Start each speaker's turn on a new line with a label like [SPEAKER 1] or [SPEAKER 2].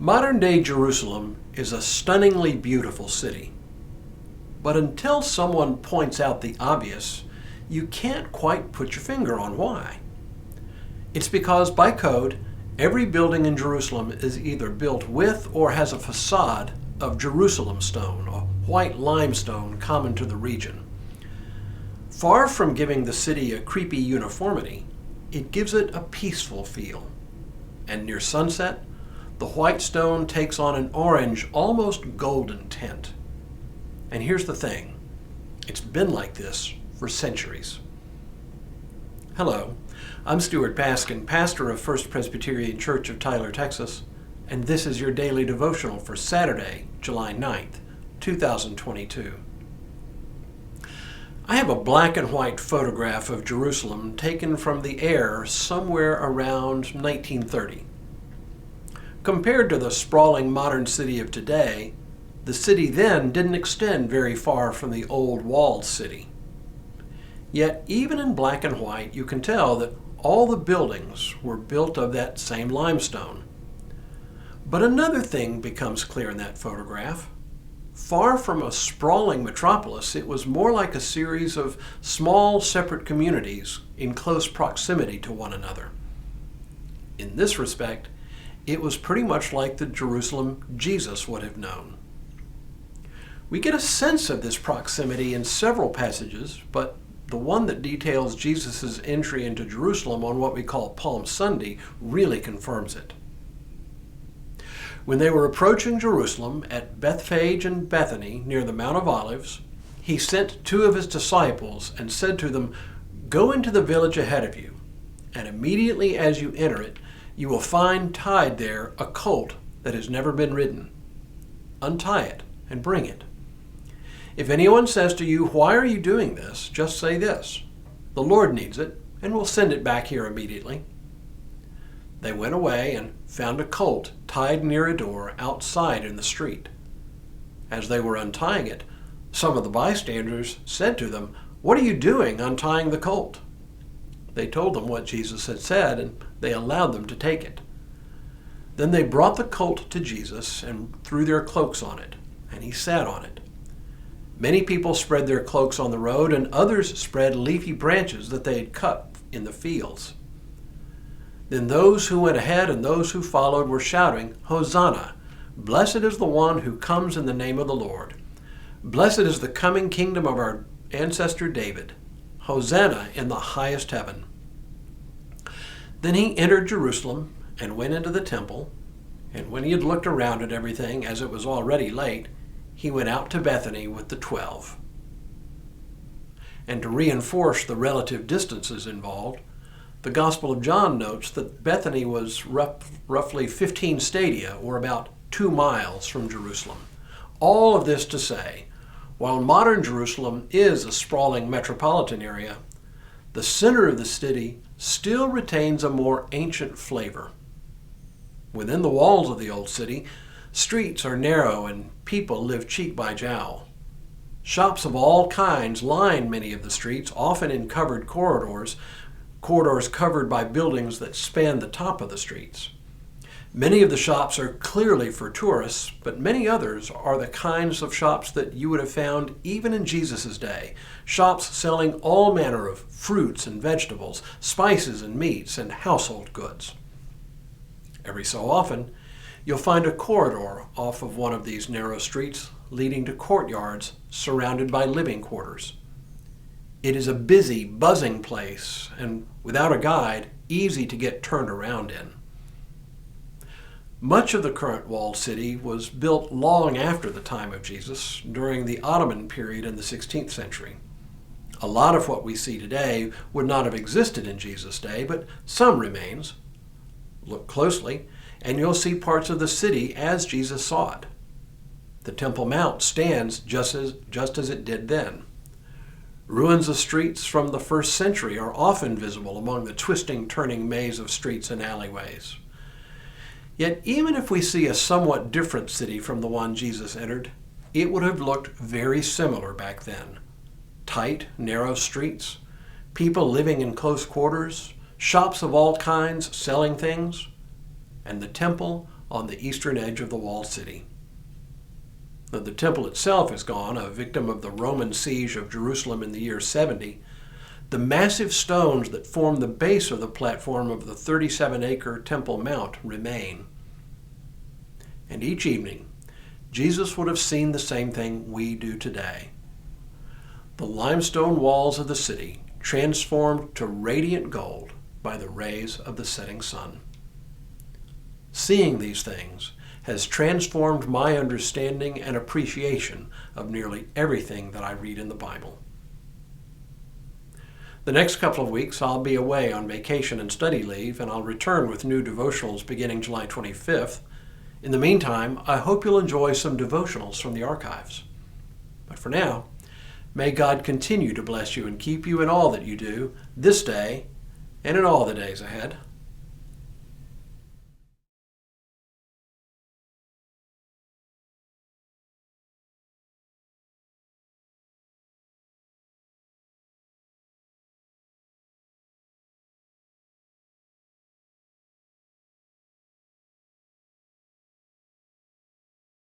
[SPEAKER 1] Modern-day Jerusalem is a stunningly beautiful city. But until someone points out the obvious, you can't quite put your finger on why. It's because, by code, every building in Jerusalem is either built with or has a facade of Jerusalem stone, a white limestone common to the region. Far from giving the city a creepy uniformity, it gives it a peaceful feel. And near sunset, the white stone takes on an orange, almost golden tint. And here's the thing, it's been like this for centuries. Hello, I'm Stuart Baskin, pastor of First Presbyterian Church of Tyler, Texas, and this is your daily devotional for Saturday, July 9th, 2022. I have a black and white photograph of Jerusalem taken from the air somewhere around 1930. Compared to the sprawling modern city of today, the city then didn't extend very far from the old walled city. Yet even in black and white, you can tell that all the buildings were built of that same limestone. But another thing becomes clear in that photograph. Far from a sprawling metropolis, it was more like a series of small separate communities in close proximity to one another. In this respect, it was pretty much like the Jerusalem Jesus would have known. We get a sense of this proximity in several passages, but the one that details Jesus' entry into Jerusalem on what we call Palm Sunday really confirms it. When they were approaching Jerusalem at Bethphage and Bethany near the Mount of Olives, he sent two of his disciples and said to them, "Go into the village ahead of you, and immediately as you enter it, you will find tied there a colt that has never been ridden. Untie it and bring it. If anyone says to you, 'Why are you doing this?' just say this, 'The Lord needs it, and will send it back here immediately.'" They went away and found a colt tied near a door outside in the street. As they were untying it, some of the bystanders said to them, "What are you doing untying the colt?" They told them what Jesus had said, and they allowed them to take it. Then they brought the colt to Jesus and threw their cloaks on it, and he sat on it. Many people spread their cloaks on the road, and others spread leafy branches that they had cut in the fields. Then those who went ahead and those who followed were shouting, "Hosanna! Blessed is the one who comes in the name of the Lord. Blessed is the coming kingdom of our ancestor David. Hosanna in the highest heaven." Then he entered Jerusalem and went into the temple, and when he had looked around at everything, as it was already late, he went out to Bethany with the 12. And to reinforce the relative distances involved, the Gospel of John notes that Bethany was roughly 15 stadia, or about 2 miles from Jerusalem. All of this to say, while modern Jerusalem is a sprawling metropolitan area, the center of the city still retains a more ancient flavor. Within the walls of the old city, streets are narrow and people live cheek by jowl. Shops of all kinds line many of the streets, often in covered corridors covered by buildings that span the top of the streets. Many of the shops are clearly for tourists, but many others are the kinds of shops that you would have found even in Jesus' day. Shops selling all manner of fruits and vegetables, spices and meats, and household goods. Every so often, you'll find a corridor off of one of these narrow streets leading to courtyards surrounded by living quarters. It is a busy, buzzing place, and without a guide, easy to get turned around in. Much of the current walled city was built long after the time of Jesus, during the Ottoman period in the 16th century. A lot of what we see today would not have existed in Jesus' day, but some remains. Look closely, and you'll see parts of the city as Jesus saw it. The Temple Mount stands just as it did then. Ruins of streets from the first century are often visible among the twisting, turning maze of streets and alleyways. Yet even if we see a somewhat different city from the one Jesus entered, it would have looked very similar back then. Tight, narrow streets, people living in close quarters, shops of all kinds selling things, and the temple on the eastern edge of the walled city. Though the temple itself is gone, a victim of the Roman siege of Jerusalem in the year 70, the massive stones that form the base of the platform of the 37-acre Temple Mount remain. And each evening, Jesus would have seen the same thing we do today. The limestone walls of the city transformed to radiant gold by the rays of the setting sun. Seeing these things has transformed my understanding and appreciation of nearly everything that I read in the Bible. The next couple of weeks I'll be away on vacation and study leave, and I'll return with new devotionals beginning July 25th. In the meantime, I hope you'll enjoy some devotionals from the archives. But for now, may God continue to bless you and keep you in all that you do this day and in all the days ahead.